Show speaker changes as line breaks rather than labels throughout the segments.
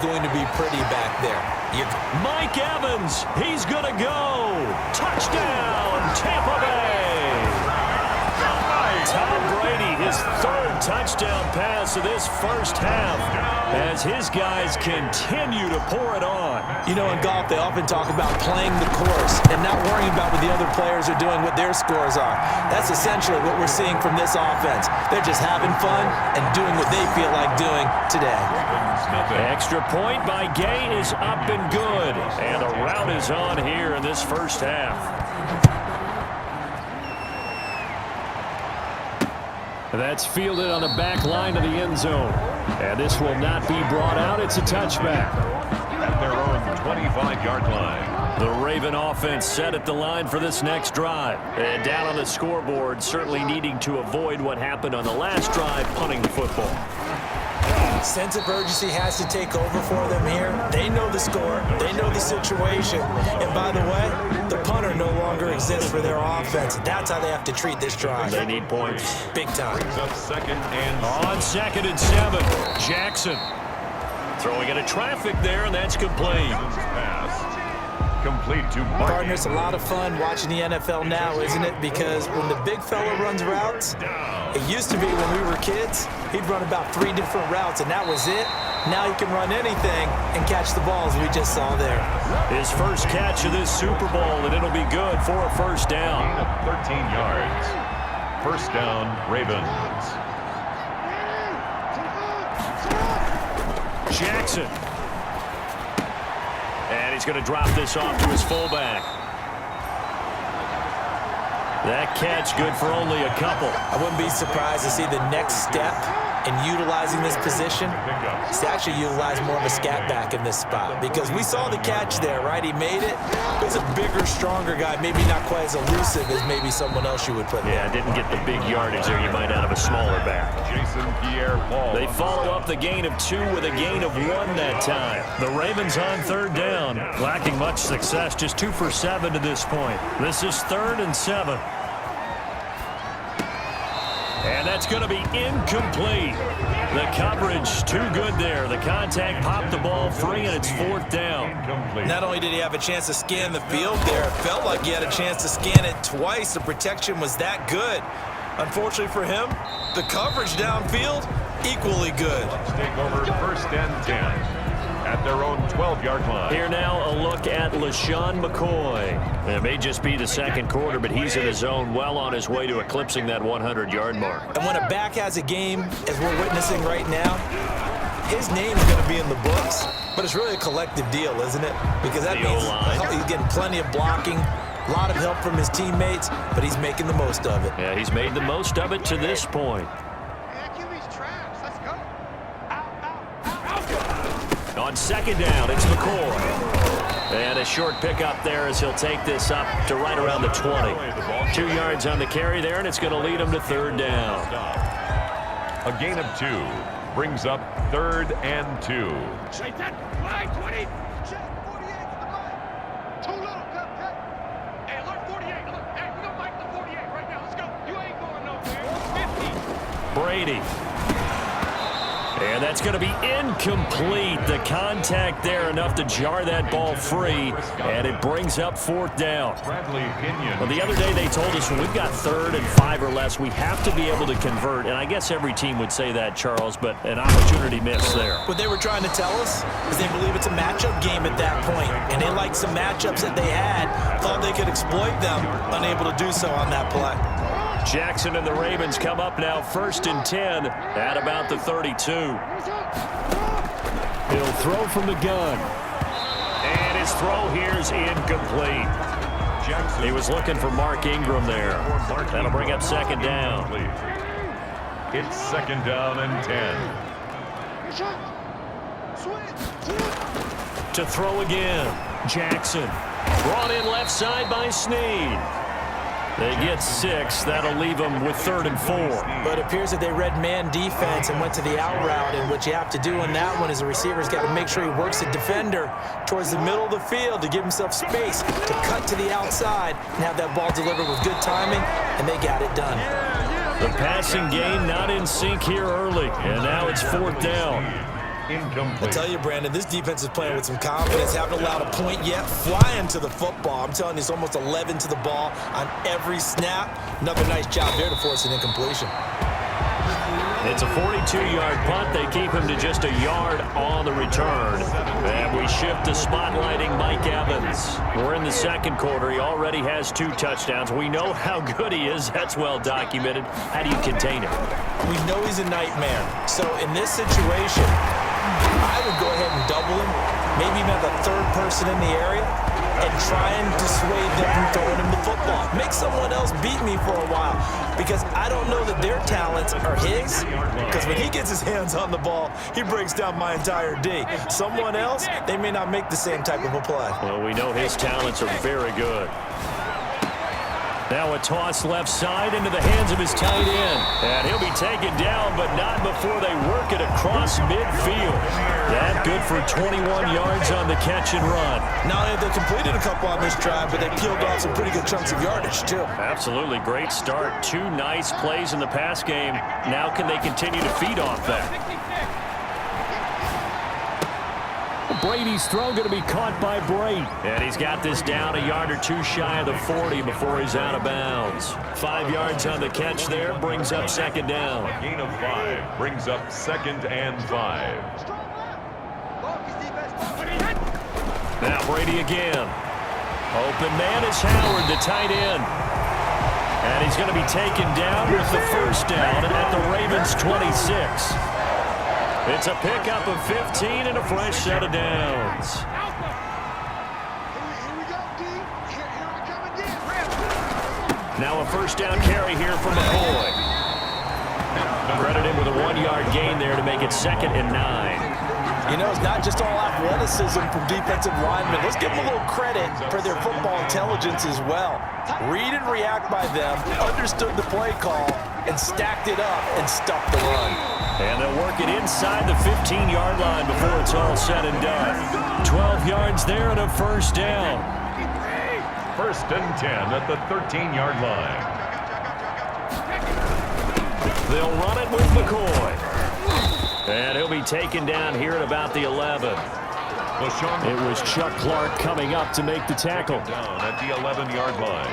going to be pretty back there.
Mike Evans, he's going to go. Touchdown, Tampa Bay. Tom Brady, his third touchdown pass of this first half as his guys continue to pour it on.
You know, in golf, they often talk about playing the course and not worrying about what the other players are doing, what their scores are. That's essentially what we're seeing from this offense. They're just having fun and doing what they feel like doing today.
Extra point by Gay is up and good. And a rout is on here in this first half. That's fielded on the back line of the end zone. And this will not be brought out. It's a touchback.
At their own 25-yard line.
The Raven offense set at the line for this next drive. And down on the scoreboard, certainly needing to avoid what happened on the last drive, punting the football.
Sense of urgency has to take over for them here. They know the score. They know the situation. And by the way, the punter no longer exists for their offense. That's how they have to treat this drive.
They need points.
Big time.
Up second and
on 2nd and 7, Jackson throwing into traffic there, and that's complete.
Complete to
Partner, it's a lot of fun watching the NFL now, isn't it? Because when the big fella runs routes, it used to be when we were kids, he'd run about 3 different routes, and that was it. Now he can run anything and catch the balls we just saw there.
His first catch of this Super Bowl, and it'll be good for a first down.
13 yards. First down, Ravens.
Jackson. And he's going to drop this off to his fullback. That catch good for only a couple.
I wouldn't be surprised to see the next step in utilizing this position is to actually utilize more of a scat back in this spot, because we saw the catch there, right? He made it. He's a bigger, stronger guy, maybe not quite as elusive as maybe someone else you would put there.
Yeah, didn't get the big yardage there you might out of a smaller back.
Jason Pierre-Paul.
They follow up the gain of 2 with a gain of 1 that time. The Ravens on 3rd down, lacking much success, just 2 for 7 to this point. This is 3rd and 7. And that's going to be incomplete. The coverage too good there. The contact popped the ball free, and it's 4th down.
Not only did he have a chance to scan the field there, it felt like he had a chance to scan it twice. The protection was that good. Unfortunately for him, the coverage downfield, equally good.
Let's take over 1st and 10. At their own 12-yard line.
Here now a look at LaShawn McCoy. It may just be the 2nd quarter, but he's in his zone, well on his way to eclipsing that 100-yard mark.
And when a back has a game, as we're witnessing right now, his name is going to be in the books, but it's really a collective deal, isn't it? Because that means he's getting plenty of blocking, a lot of help from his teammates, but he's making the most of it.
Yeah, he's made the most of it to this point. On 2nd down, it's McCoy. And a short pickup there as he'll take this up to right around the 20. 2 yards on the carry there, and it's going to lead him to 3rd down.
A gain of 2 brings up 3rd and 2. Brady. And that's going to be incomplete. The contact there enough to jar that ball free, and it brings up 4th down. Well, the other day they told us when we've got 3rd and 5 or less, we have to be able to convert, and I guess every team would say that, Charles, but an opportunity missed there.
What they were trying to tell us is they believe it's a matchup game at that point, and they liked some matchups that they had, thought they could exploit them, unable to do so on that play.
Jackson and the Ravens come up now 1st and 10 at about the 32. He'll throw from the gun. And his throw here is incomplete. Jackson. He was looking for Mark Ingram there. That'll bring up 2nd down.
It's 2nd down and 10.
To throw again. Jackson. Brought in left side by Snead. They get 6. That'll leave them with 3rd and 4.
But it appears that they read man defense and went to the out route, and what you have to do on that one is the receiver's got to make sure he works the defender towards the middle of the field to give himself space to cut to the outside and have that ball delivered with good timing, and they got it done.
The passing game not in sync here early, and now it's 4th down.
I tell you, Brandon, this defense is playing with some confidence. Haven't allowed a point yet. Flying to the football. I'm telling you, it's almost 11 to the ball on every snap. Another nice job there to force an incompletion.
It's a 42-yard punt. They keep him to just a yard on the return. And we shift to spotlighting Mike Evans. We're in the second quarter. He already has 2 touchdowns. We know how good he is. That's well documented. How do you contain him?
We know he's a nightmare. So in this situation, I would go ahead and double him, maybe even have a third person in the area, and try and dissuade them from throwing him the football. Make someone else beat me for a while, because I don't know that their talents are his, because when he gets his hands on the ball, he breaks down my entire D. Someone else, they may not make the same type of a play.
Well, we know his talents are very good. Now a toss left side into the hands of his tight end. And he'll be taken down, but not before they work it across midfield. That good for 21 yards on the catch and run.
Not only have they completed a couple on this drive, but they peeled off some pretty good chunks of yardage, too.
Absolutely. Great start. 2 nice plays in the pass game. Now can they continue to feed off that? Brady's throw going to be caught by Brady. And he's got this down a yard or 2 shy of the 40 before he's out of bounds. 5 yards on the catch there, brings up second down.
A gain of 5 brings up 2nd and 5.
Now Brady again. Open man is Howard, the tight end. And he's going to be taken down with the first down at the Ravens' 26. It's a pickup of 15 and a fresh set of downs. Now a first down carry here from McCoy. Credited with a 1-yard gain there to make it 2nd and 9.
You know, it's not just all athleticism from defensive linemen. Let's give them a little credit for their football intelligence as well. Read and react by them, understood the play call, and stacked it up and stuffed the run.
And they'll work it inside the 15-yard line before it's all said and done. 12 yards there and a first down.
1st and 10 at the 13-yard line.
They'll run it with McCoy. And he'll be taken down here at about the 11. It was Chuck Clark coming up to make the tackle.
Down at the 11-yard line.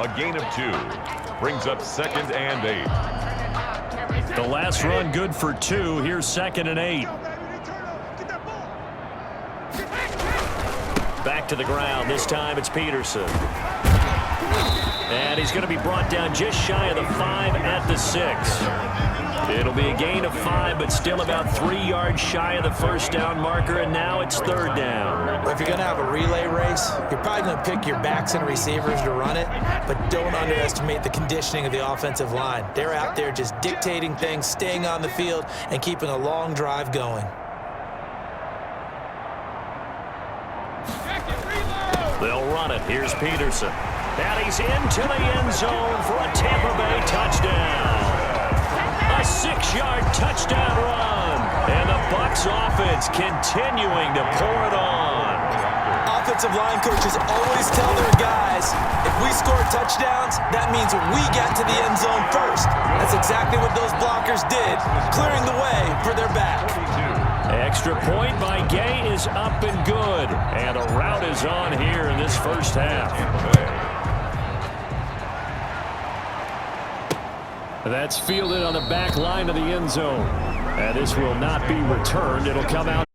A gain of 2 brings up 2nd and 8.
The last run good for 2. Here's 2nd and 8. Back to the ground. This time it's Peterson. And he's going to be brought down just shy of the 5 at the 6. It'll be a gain of 5, but still about 3 yards shy of the first down marker, and now it's 3rd down.
If you're going to have a relay race, you're probably going to pick your backs and receivers to run it, but don't underestimate the conditioning of the offensive line. They're out there just dictating things, staying on the field, and keeping a long drive going.
They'll run it. Here's Peterson. And he's into the end zone for a Tampa Bay touchdown. A 6-yard touchdown run. And the Bucs offense continuing to pour it on.
Offensive line coaches always tell their guys, if we score touchdowns, that means we get to the end zone first. That's exactly what those blockers did, clearing the way for their back.
Extra point by Gay is up and good. And a rout is on here in this first half. That's fielded on the back line of the end zone. And this will not be returned. It'll come out.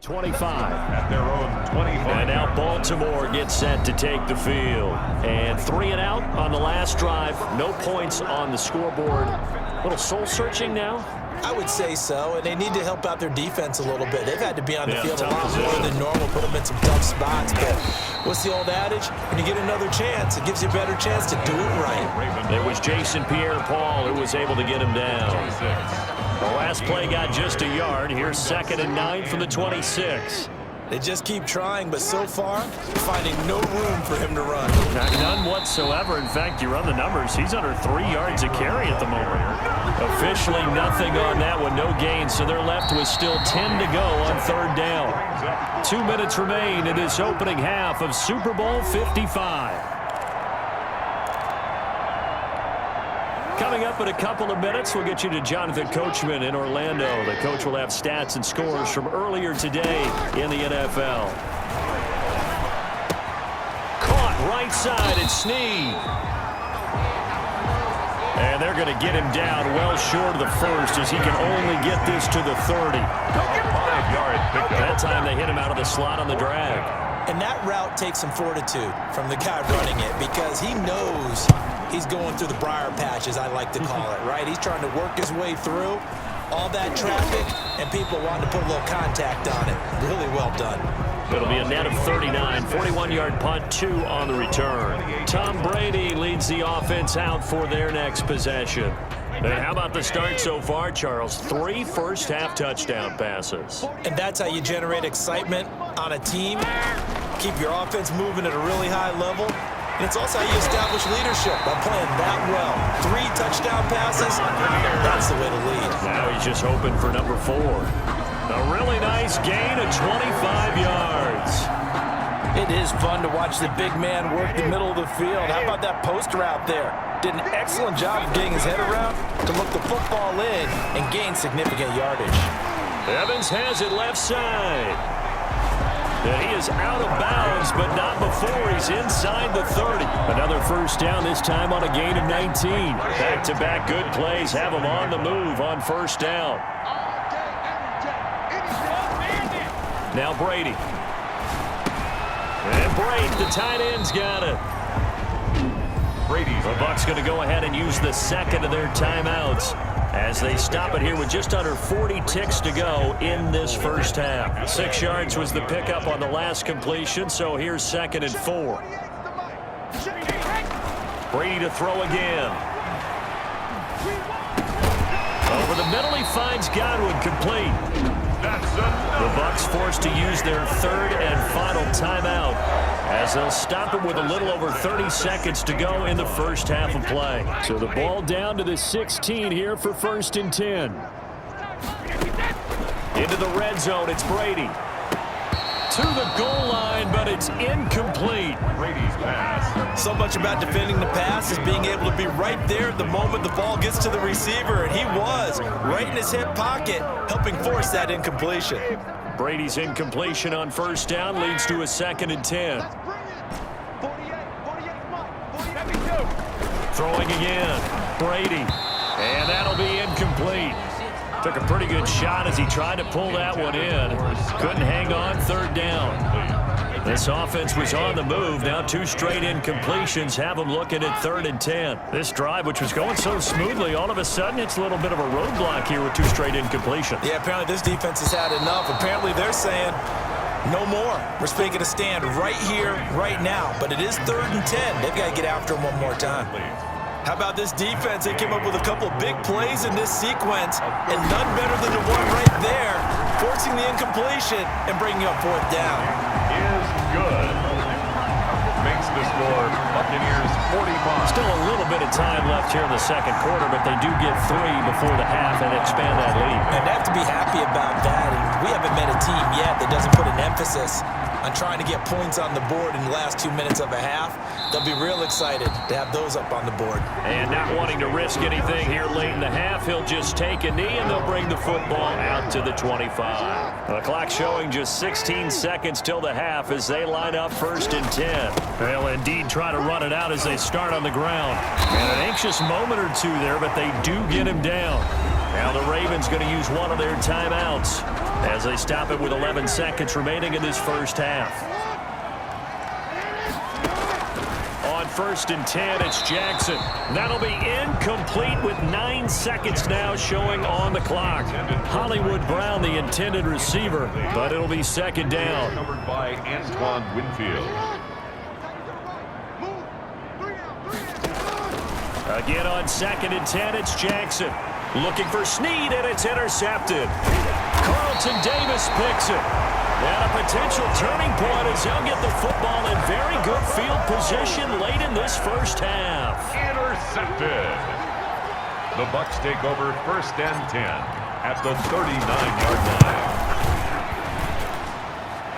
At their own 25. And now Baltimore gets set to take the field. And 3 and out on the last drive. No points on the scoreboard. A little soul-searching now?
I would say so, and they need to help out their defense a little bit. They've had to be on the field a lot more than normal, put them in some tough spots. But what's the old adage? When you get another chance, it gives you a better chance to do it right.
It was Jason Pierre-Paul who was able to get him down. The last play got just a yard. Here's 2nd and 9 from the 26.
They just keep trying, but so far, finding no room for him to run.
None whatsoever. In fact, you run the numbers. He's under 3 yards a carry at the moment. Officially nothing on that one, no gain. So they're left with still 10 to go on 3rd down. 2 minutes remain in this opening half of Super Bowl 55. Coming up in a couple of minutes, we'll get you to Jonathan Coachman in Orlando. The coach will have stats and scores from earlier today in the NFL. Caught right side, it's Snead. And they're going to get him down well short of the first as he can only get this to the 30.
5-yard pickup.
That time they hit him out of the slot on the drag.
And that route takes some fortitude from the guy running it because he knows he's going through the briar patch, as I like to call it, right? He's trying to work his way through all that traffic and people wanting to put a little contact on it. Really well done.
It'll be a net of 39, 41-yard punt, 2 on the return. Tom Brady leads the offense out for their next possession. And how about the start so far, Charles? 3 first-half touchdown passes.
And that's how you generate excitement on a team. Keep your offense moving at a really high level. And it's also how you establish leadership by playing that well. 3 touchdown passes, that's the way to lead.
Now he's just hoping for number 4. A really nice gain of 25 yards.
It is fun to watch the big man work the middle of the field. How about that post route there? Did an excellent job of getting his head around to look the football in and gain significant yardage.
Evans has it left side. And he is out of bounds, but not before he's inside the 30. Another first down, this time on a gain of 19. Back-to-back good plays have him on the move on first down. Now Brady. And Brady, the tight end's got it. The Bucs going to go ahead and use the second of their timeouts as they stop it here with just under 40 ticks to go in this first half. 6 yards was the pickup on the last completion, so here's 2nd and 4. Brady to throw again. Over the middle, he finds Godwin, complete. The Bucs forced to use their 3rd and final timeout as they'll stop it with a little over 30 seconds to go in the first half of play. So the ball down to the 16 here for 1st and 10. Into the red zone, it's Brady. To the goal line, but it's incomplete.
Brady's pass.
So much about defending the pass is being able to be right there at the moment the ball gets to the receiver, and he was right in his hip pocket, helping force that incompletion.
Brady's incompletion on first down leads to a 2nd and 10. Throwing again, Brady, and that'll be incomplete. Took a pretty good shot as he tried to pull that one in. Couldn't hang on, 3rd down. This offense was on the move. Now 2 straight incompletions have them looking at 3rd and 10. This drive, which was going so smoothly, all of a sudden it's a little bit of a roadblock here with 2 straight incompletions.
Yeah, apparently this defense has had enough. Apparently they're saying no more. We're making a stand right here, right now. But it is 3rd and 10. They've got to get after him one more time. How about this defense? They came up with a couple of big plays in this sequence, and none better than the one right there, forcing the incompletion and bringing up 4th down.
Is good. Makes the score Buccaneers 45.
Still a little bit of time left here in the 2nd quarter, but they do get 3 before the half and expand that lead.
And they have to be happy about that. And we haven't met a team yet that doesn't put an emphasis on trying to get points on the board in the last 2 minutes of a half. They'll be real excited to have those up on the board.
And not wanting to risk anything here late in the half, he'll just take a knee and they'll bring the football out to the 25. The clock showing just 16 seconds till the half as they line up 1st and 10. They'll indeed try to run it out as they start on the ground. And an anxious moment or 2 there, but they do get him down. Now the Ravens going to use one of their timeouts as they stop it with 11 seconds remaining in this first half. On 1st and 10, it's Jackson. That'll be incomplete with 9 seconds now showing on the clock. Hollywood Brown, the intended receiver, but it'll be 2nd down.
Covered by Antoine Winfield.
Again on 2nd and 10, it's Jackson. Looking for Snead, and it's intercepted. Carlton Davis picks it. And a potential turning point as they'll get the football in very good field position late in this first half.
Intercepted. The Bucs take over 1st and 10 at the 39-yard line.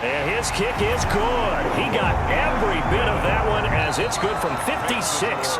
And his kick is good. He got every bit of that one as it's good from 56.